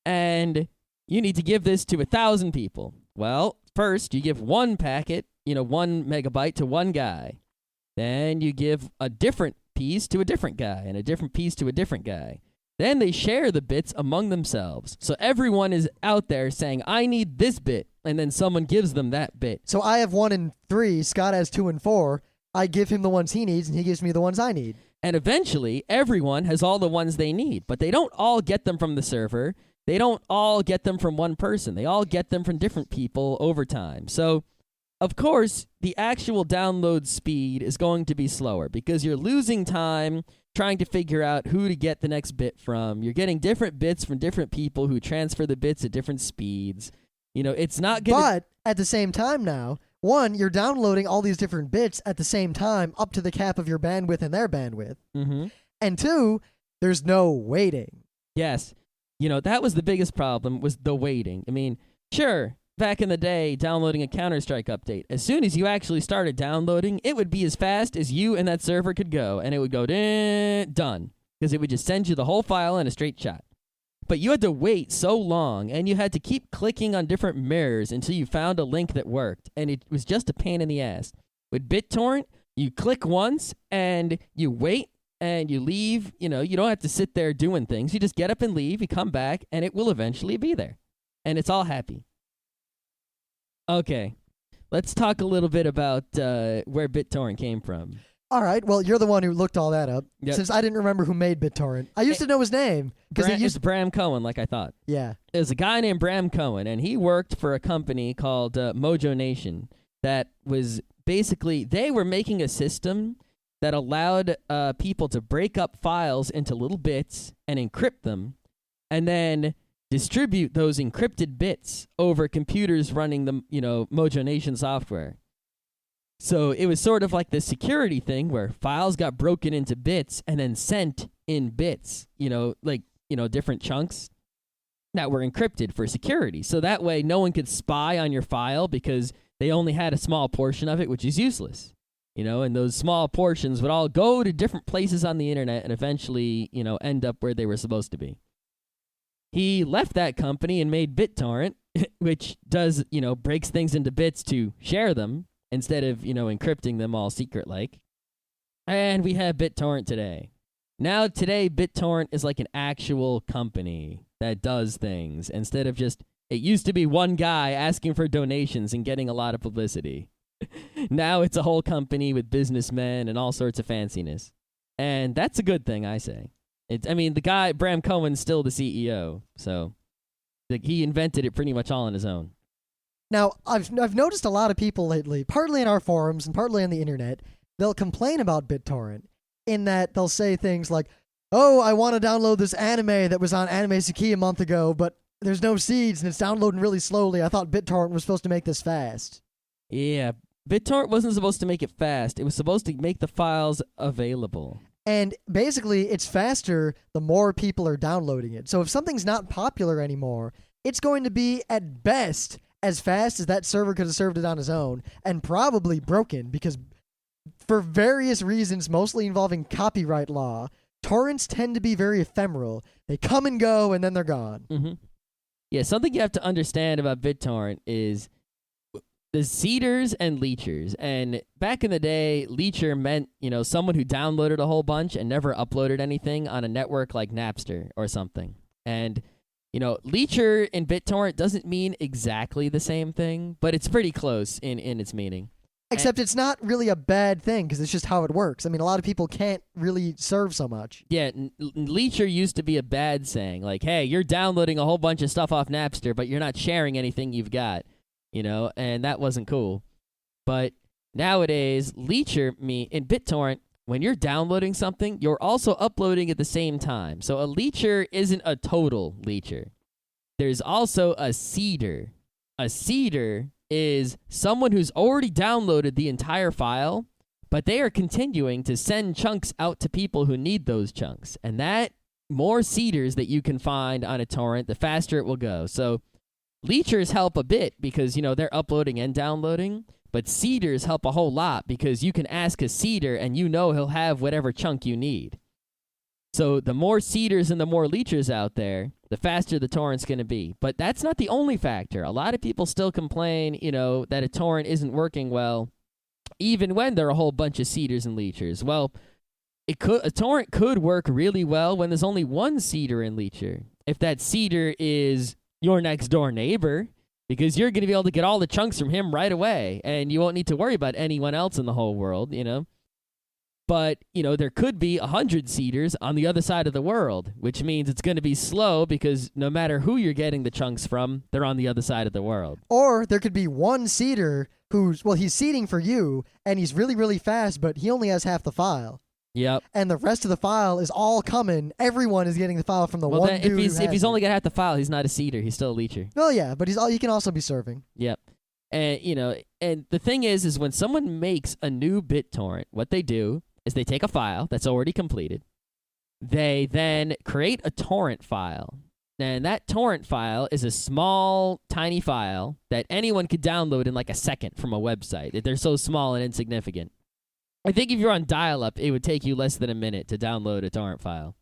And you need to give this to 1,000 people. Well, first you give one packet, 1 megabyte to one guy. Then you give a different piece to a different guy and a different piece to a different guy. Then they share the bits among themselves. So everyone is out there saying, I need this bit, and then someone gives them that bit. So I have 1 and 3, Scott has 2 and 4. I give him the ones he needs, and he gives me the ones I need. And eventually, everyone has all the ones they need, but they don't all get them from the server. They don't all get them from one person. They all get them from different people over time. So, of course, the actual download speed is going to be slower because you're losing time trying to figure out who to get the next bit from. You're getting different bits from different people who transfer the bits at different speeds. It's not going to... But at the same time now, 1, you're downloading all these different bits at the same time up to the cap of your bandwidth and their bandwidth. Mm-hmm. And 2, there's no waiting. Yes. That was the biggest problem, was the waiting. I mean, sure, back in the day, downloading a Counter-Strike update, as soon as you actually started downloading, it would be as fast as you and that server could go, and it would go, done, because it would just send you the whole file in a straight shot. But you had to wait so long, and you had to keep clicking on different mirrors until you found a link that worked, and it was just a pain in the ass. With BitTorrent, you click once, and you wait, and you leave. You don't have to sit there doing things. You just get up and leave, you come back, and it will eventually be there. And it's all happy. Okay, let's talk a little bit about where BitTorrent came from. All right, well, you're the one who looked all that up, Yep. since I didn't remember who made BitTorrent. I used to know his name. It's Bram Cohen, like I thought. Yeah. There's a guy named Bram Cohen, and he worked for a company called Mojo Nation that was basically, they were making a system that allowed people to break up files into little bits and encrypt them, and then distribute those encrypted bits over computers running the Mojo Nation software. So it was sort of like the security thing where files got broken into bits and then sent in bits, different chunks that were encrypted for security. So that way no one could spy on your file because they only had a small portion of it, which is useless. And those small portions would all go to different places on the internet and eventually, end up where they were supposed to be. He left that company and made BitTorrent, which does, breaks things into bits to share them instead of, encrypting them all secret-like. And we have BitTorrent today. Now, today, BitTorrent is like an actual company that does things instead of just, it used to be one guy asking for donations and getting a lot of publicity. Now it's a whole company with businessmen and all sorts of fanciness. And that's a good thing, I say. The guy, Bram Cohen's still the CEO, so he invented it pretty much all on his own. Now, I've noticed a lot of people lately, partly in our forums and partly on the internet, they'll complain about BitTorrent in that they'll say things like, oh, I want to download this anime that was on Anime Suki a month ago, but there's no seeds and it's downloading really slowly. I thought BitTorrent was supposed to make this fast. Yeah, BitTorrent wasn't supposed to make it fast. It was supposed to make the files available. And basically, it's faster the more people are downloading it. So if something's not popular anymore, it's going to be, at best, as fast as that server could have served it on his own, and probably broken, because for various reasons, mostly involving copyright law, torrents tend to be very ephemeral. They come and go, and then they're gone. Mm-hmm. Yeah, something you have to understand about BitTorrent is the seeders and leechers. And back in the day, leecher meant, someone who downloaded a whole bunch and never uploaded anything on a network like Napster or something. And leecher in BitTorrent doesn't mean exactly the same thing, but it's pretty close in its meaning. Except it's not really a bad thing, because it's just how it works. I mean, a lot of people can't really serve so much. Yeah, leecher used to be a bad saying. Like, hey, you're downloading a whole bunch of stuff off Napster, but you're not sharing anything you've got, and that wasn't cool. But nowadays, leecher in BitTorrent, when you're downloading something, you're also uploading at the same time. So a leecher isn't a total leecher. There's also a seeder. A seeder is someone who's already downloaded the entire file, but they are continuing to send chunks out to people who need those chunks. And that more seeders that you can find on a torrent, the faster it will go. So leechers help a bit because, they're uploading and downloading. But seeders help a whole lot because you can ask a seeder and he'll have whatever chunk you need. So the more seeders and the more leechers out there, the faster the torrent's going to be. But that's not the only factor. A lot of people still complain, that a torrent isn't working well, even when there are a whole bunch of seeders and leechers. Well, a torrent could work really well when there's only one seeder and leecher. If that seeder is your next door neighbor, because you're going to be able to get all the chunks from him right away, and you won't need to worry about anyone else in the whole world, But, there could be 100 seeders on the other side of the world, which means it's going to be slow because no matter who you're getting the chunks from, they're on the other side of the world. Or there could be one seeder he's seeding for you, and he's really, really fast, but he only has half the file. Yep. And the rest of the file is all coming. Everyone is getting the file from the one then dude if he's only got half the file, he's not a seeder. He's still a leecher. Oh, yeah, but he can also be serving. Yep. And, and the thing is when someone makes a new BitTorrent, what they do is they take a file that's already completed. They then create a torrent file. And that torrent file is a small, tiny file that anyone could download in like a second from a website. They're so small and insignificant. I think if you're on dial-up, it would take you less than a minute to download a torrent file.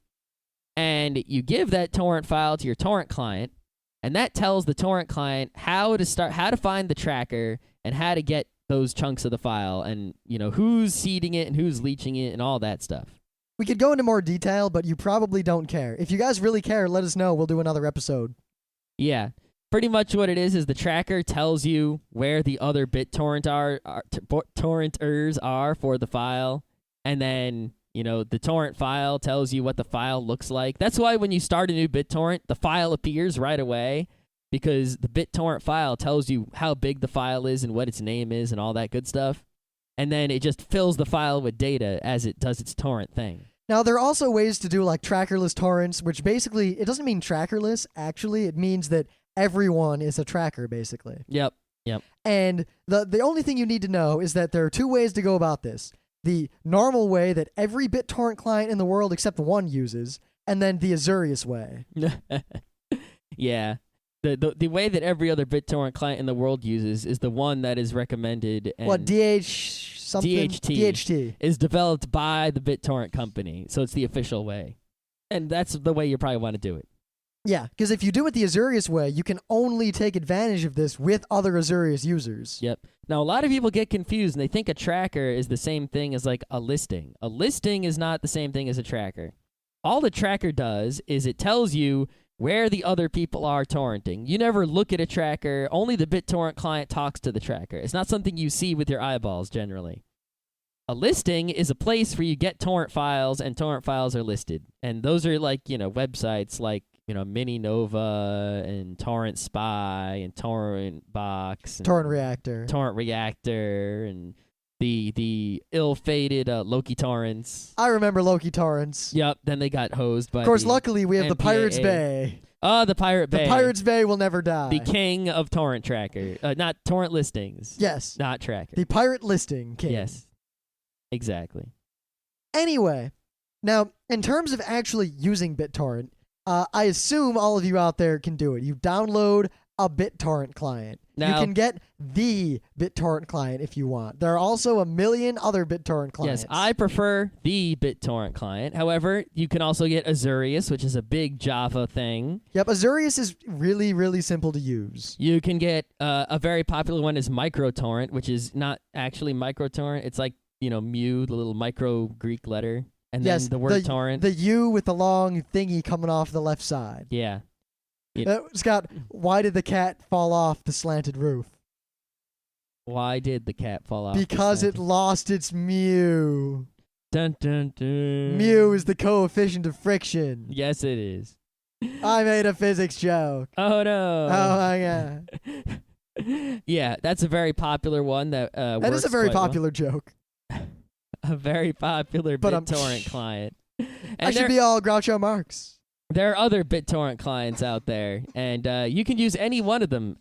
And you give that torrent file to your torrent client, and that tells the torrent client how to find the tracker and how to get those chunks of the file and, who's seeding it and who's leeching it and all that stuff. We could go into more detail, but you probably don't care. If you guys really care, let us know. We'll do another episode. Yeah. Pretty much what it is the tracker tells you where the other torrenters are for the file, and then, the torrent file tells you what the file looks like. That's why when you start a new BitTorrent, the file appears right away, because the BitTorrent file tells you how big the file is and what its name is and all that good stuff. And then it just fills the file with data as it does its torrent thing. Now, there are also ways to do like trackerless torrents, which basically, it doesn't mean trackerless, actually. It means that everyone is a tracker, basically. Yep. And the only thing you need to know is that there are two ways to go about this. The normal way that every BitTorrent client in the world except one uses, and then the Azurius way. Yeah. The way that every other BitTorrent client in the world uses is the one that is recommended. And what, DHT is developed by the BitTorrent company, so it's the official way. And that's the way you probably want to do it. Yeah, because if you do it the Azurius way, you can only take advantage of this with other Azurius users. Yep. Now, a lot of people get confused, and they think a tracker is the same thing as like a listing. A listing is not the same thing as a tracker. All the tracker does is it tells you where the other people are torrenting. You never look at a tracker. Only the BitTorrent client talks to the tracker. It's not something you see with your eyeballs, generally. A listing is a place where you get torrent files, and torrent files are listed. And those are like, websites like, Mini Nova and Torrent Spy and Torrent Box. And Torrent Reactor. Torrent Reactor and the ill-fated Loki Torrents. I remember Loki Torrents. Yep, then they got hosed by Of course, luckily, we have the Pirates Bay. Oh, the Pirate Bay. The Pirates Bay will never die. The king of torrent tracker. Not torrent listings. Yes. Not tracker. The pirate listing king. Yes. Exactly. Anyway, now, in terms of actually using BitTorrent, I assume all of you out there can do it. You download a BitTorrent client. Now, you can get the BitTorrent client if you want. There are also a million other BitTorrent clients. Yes, I prefer the BitTorrent client. However, you can also get Azurius, which is a big Java thing. Yep, Azurius is really, really simple to use. You can get a very popular one is MicroTorrent, which is not actually MicroTorrent. It's like, mu, the little micro Greek letter, and then the word torrent. The U with the long thingy coming off the left side. Yeah. Scott, why did the cat fall off the slanted roof? Why did the cat fall off? Because it lost its mu. Dun, dun, dun. Mu is the coefficient of friction. Yes, it is. I made a physics joke. Oh, no. Oh, my God. Yeah, that's a very popular one that works. That is a very popular joke. A very popular BitTorrent client. And I should be all Groucho Marx. There are other BitTorrent clients out there, and you can use any one of them,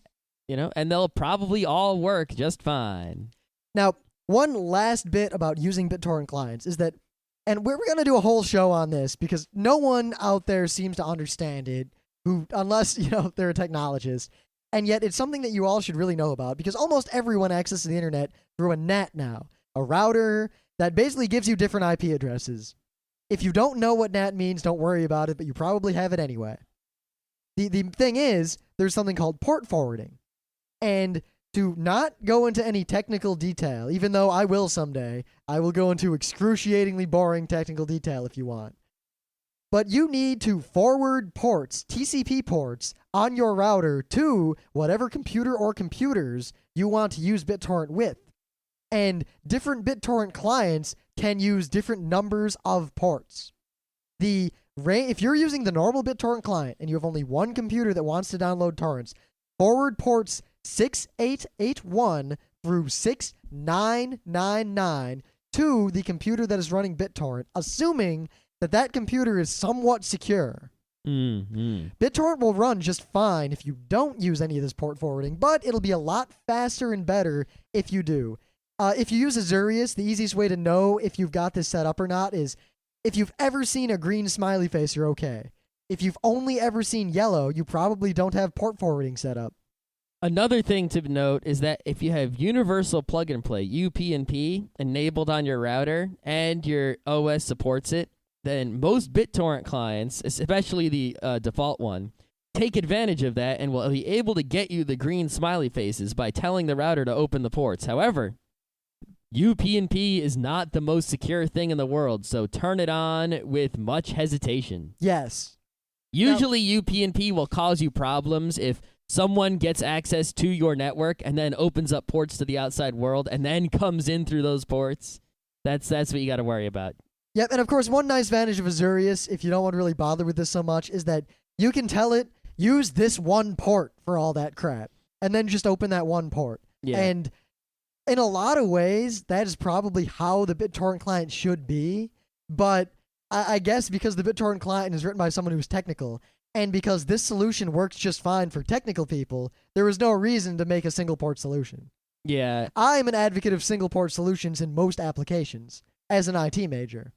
and they'll probably all work just fine. Now, one last bit about using BitTorrent clients is that, and we're going to do a whole show on this because no one out there seems to understand it, unless, they're a technologist. And yet it's something that you all should really know about because almost everyone accesses the internet through a NAT now, a router that basically gives you different IP addresses. If you don't know what NAT means, don't worry about it, but you probably have it anyway. The thing is, there's something called port forwarding. And to not go into any technical detail, even though I will someday, I will go into excruciatingly boring technical detail if you want. But you need to forward ports, TCP ports, on your router to whatever computer or computers you want to use BitTorrent with. And different BitTorrent clients can use different numbers of ports. If you're using the normal BitTorrent client and you have only one computer that wants to download torrents, forward ports 6881 through 6999 to the computer that is running BitTorrent, assuming that computer is somewhat secure. BitTorrent will run just fine if you don't use any of this port forwarding, but it'll be a lot faster and better if you do. If you use Azurius, the easiest way to know if you've got this set up or not is if you've ever seen a green smiley face, you're okay. If you've only ever seen yellow, you probably don't have port forwarding set up. Another thing to note is that if you have universal plug and play, UPnP, enabled on your router and your OS supports it, then most BitTorrent clients, especially the default one, take advantage of that and will be able to get you the green smiley faces by telling the router to open the ports. However, UPnP is not the most secure thing in the world, so turn it on with much hesitation. Yes. Usually UPnP will cause you problems if someone gets access to your network and then opens up ports to the outside world and then comes in through those ports. That's what you got to worry about. Yep, and of course, one nice advantage of Azurius, if you don't want to really bother with this so much, is that you can tell it, use this one port for all that crap, and then just open that one port. Yeah. And in a lot of ways, that is probably how the BitTorrent client should be, but I guess because the BitTorrent client is written by someone who's technical, and because this solution works just fine for technical people, there was no reason to make a single-port solution. Yeah. I'm an advocate of single-port solutions in most applications, as an IT major.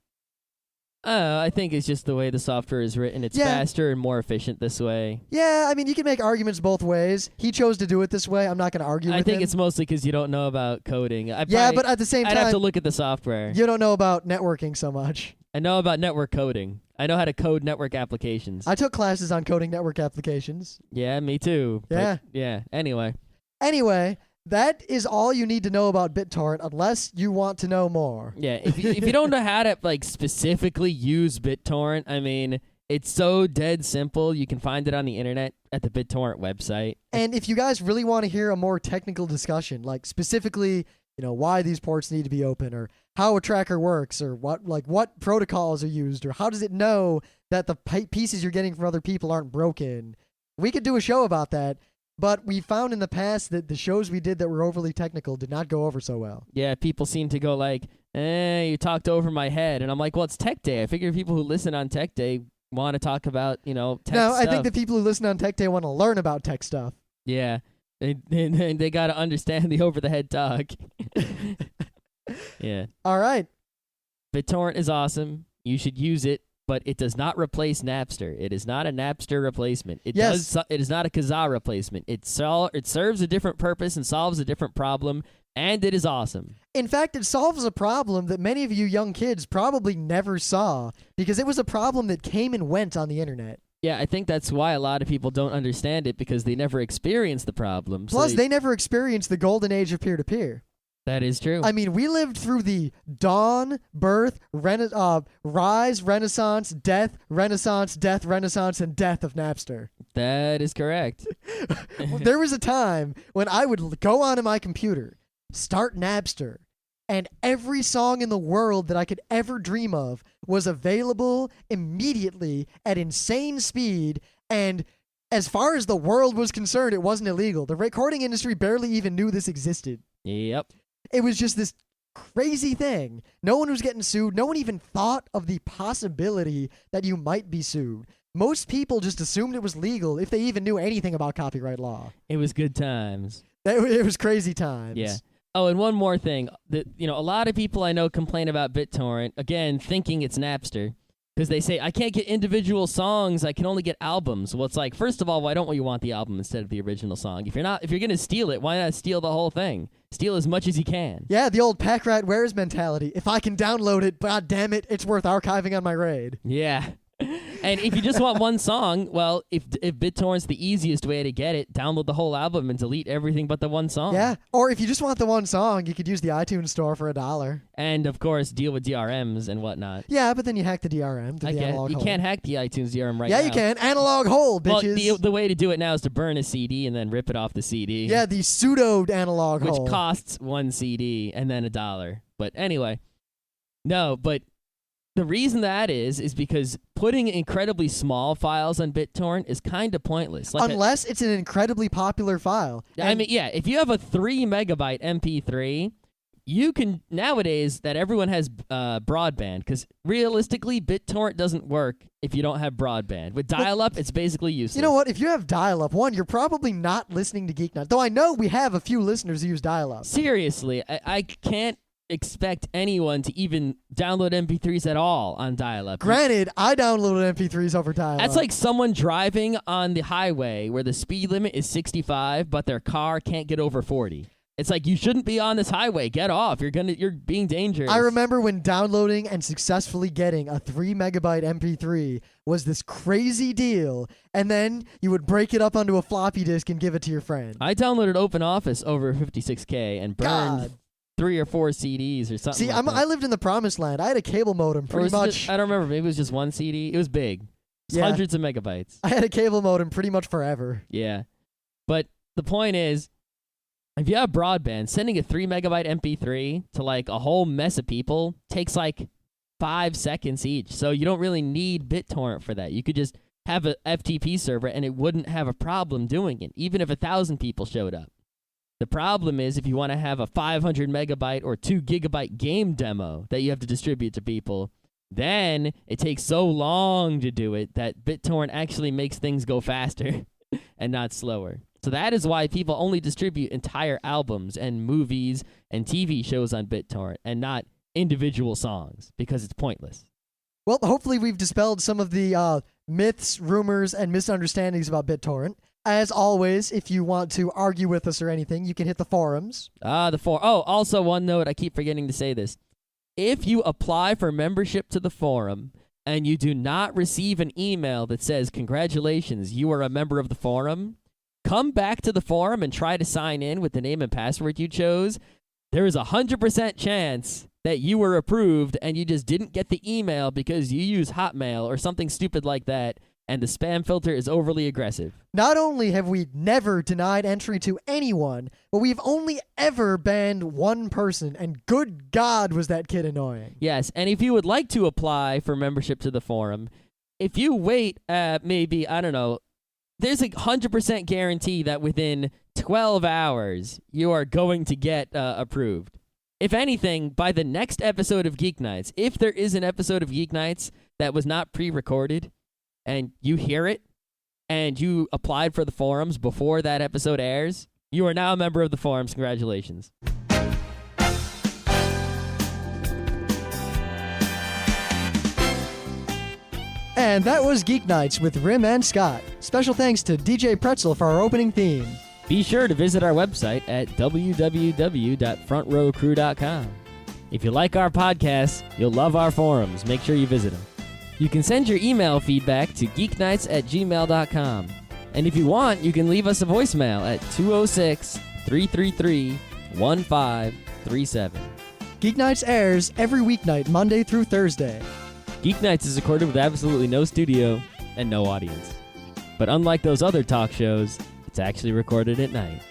I think it's just the way the software is written. It's faster and more efficient this way. Yeah, I mean, you can make arguments both ways. He chose to do it this way. I'm not going to argue with him. I think it's mostly because you don't know about coding. But at the same time, I'd have to look at the software. You don't know about networking so much. I know about network coding. I know how to code network applications. I took classes on coding network applications. Yeah, me too. Yeah. Anyway, that is all you need to know about BitTorrent unless you want to know more. Yeah, if you don't know how to specifically use BitTorrent, I mean, it's so dead simple. You can find it on the internet at the BitTorrent website. And if you guys really want to hear a more technical discussion, like specifically, why these ports need to be open, or how a tracker works, or what protocols are used, or how does it know that the pieces you're getting from other people aren't broken, we could do a show about that. But we found in the past that the shows we did that were overly technical did not go over so well. Yeah, people seem to go you talked over my head. And I'm like, well, it's Tech Day. I figure people who listen on Tech Day want to talk about, tech stuff. No, I think the people who listen on Tech Day want to learn about tech stuff. Yeah, they got to understand the over-the-head talk. Yeah. All right. BitTorrent is awesome. You should use it. But it does not replace Napster. It is not a Napster replacement. It is not a Kazaa replacement. It serves a different purpose and solves a different problem, and it is awesome. In fact, it solves a problem that many of you young kids probably never saw, because it was a problem that came and went on the internet. Yeah, I think that's why a lot of people don't understand it, because they never experienced the problem. Plus, they never experienced the golden age of peer-to-peer. That is true. I mean, we lived through the dawn, birth, rise, renaissance, death, renaissance, death, renaissance, and death of Napster. That is correct. There was a time when I would go onto my computer, start Napster, and every song in the world that I could ever dream of was available immediately at insane speed, and as far as the world was concerned, it wasn't illegal. The recording industry barely even knew this existed. Yep. It was just this crazy thing. No one was getting sued. No one even thought of the possibility that you might be sued. Most people just assumed it was legal if they even knew anything about copyright law. It was good times. It was crazy times. Yeah. Oh, and one more thing. A lot of people I know complain about BitTorrent, again, thinking it's Napster. Because they say, I can't get individual songs, I can only get albums. Well, it's like, first of all, why don't you want the album instead of the original song? If you're going to steal it, why not steal the whole thing? steal as much as you can. Yeah, the old pack rat wears mentality. If I can download it, god damn it, it's worth archiving on my RAID. Yeah. And if you just want one song, well, if BitTorrent's the easiest way to get it, download the whole album and delete everything but the one song. Yeah, or if you just want the one song, you could use the iTunes store for $1. And, of course, deal with DRMs and whatnot. Yeah, but then you hack the DRM to the analog You hold. can't hack the iTunes DRM right now. Yeah, you can. Analog hold, bitches. Well, the way to do it now is to burn a CD and then rip it off the CD. Yeah, the pseudo-analog hold. Which costs one CD and then $1. But anyway, no, but the reason that is because putting incredibly small files on BitTorrent is kind of pointless. Unless it's an incredibly popular file. I mean, yeah, if you have a 3 megabyte MP3, you can, nowadays that everyone has broadband, because realistically, BitTorrent doesn't work if you don't have broadband. With dial-up, it's basically useless. You know what? If you have dial-up, one, you're probably not listening to Geeknights. Though I know we have a few listeners who use dial-up. Seriously, I can't expect anyone to even download MP3s at all on dial-up. Granted, I downloaded MP3s over dial-up. That's like someone driving on the highway where the speed limit is 65, but their car can't get over 40. It's like, you shouldn't be on this highway. Get off. You're being dangerous. I remember when downloading and successfully getting a 3 megabyte MP3 was this crazy deal, and then you would break it up onto a floppy disk and give it to your friend. I downloaded OpenOffice over 56K and burned 3 or 4 CDs or something. See, I lived in the promised land. I had a cable modem pretty much. I don't remember. Maybe it was just one CD. It was big. It was hundreds of megabytes. I had a cable modem pretty much forever. Yeah. But the point is, if you have broadband, sending a 3 megabyte MP3 to like a whole mess of people takes like 5 seconds each. So you don't really need BitTorrent for that. You could just have a FTP server and it wouldn't have a problem doing it, even if 1,000 people showed up. The problem is if you want to have a 500 megabyte or 2 gigabyte game demo that you have to distribute to people, then it takes so long to do it that BitTorrent actually makes things go faster and not slower. So that is why people only distribute entire albums and movies and TV shows on BitTorrent and not individual songs, because it's pointless. Well, hopefully we've dispelled some of the myths, rumors, and misunderstandings about BitTorrent. As always, if you want to argue with us or anything, you can hit the forums. Also one note, I keep forgetting to say this. If you apply for membership to the forum and you do not receive an email that says, "Congratulations, you are a member of the forum," come back to the forum and try to sign in with the name and password you chose. There is 100% chance that you were approved and you just didn't get the email because you use Hotmail or something stupid like that, and the spam filter is overly aggressive. Not only have we never denied entry to anyone, but we've only ever banned one person, and good God was that kid annoying. Yes, and if you would like to apply for membership to the forum, if you wait maybe, I don't know, there's a 100% guarantee that within 12 hours you are going to get approved. If anything, by the next episode of Geeknights, if there is an episode of Geeknights that was not pre-recorded, and you hear it, and you applied for the forums before that episode airs, you are now a member of the forums. Congratulations. And that was Geeknights with Rim and Scott. Special thanks to DJ Pretzel for our opening theme. Be sure to visit our website at www.frontrowcrew.com. If you like our podcasts, you'll love our forums. Make sure you visit them. You can send your email feedback to geeknights@gmail.com. And if you want, you can leave us a voicemail at 206-333-1537. Geeknights airs every weeknight, Monday through Thursday. Geeknights is recorded with absolutely no studio and no audience. But unlike those other talk shows, it's actually recorded at night.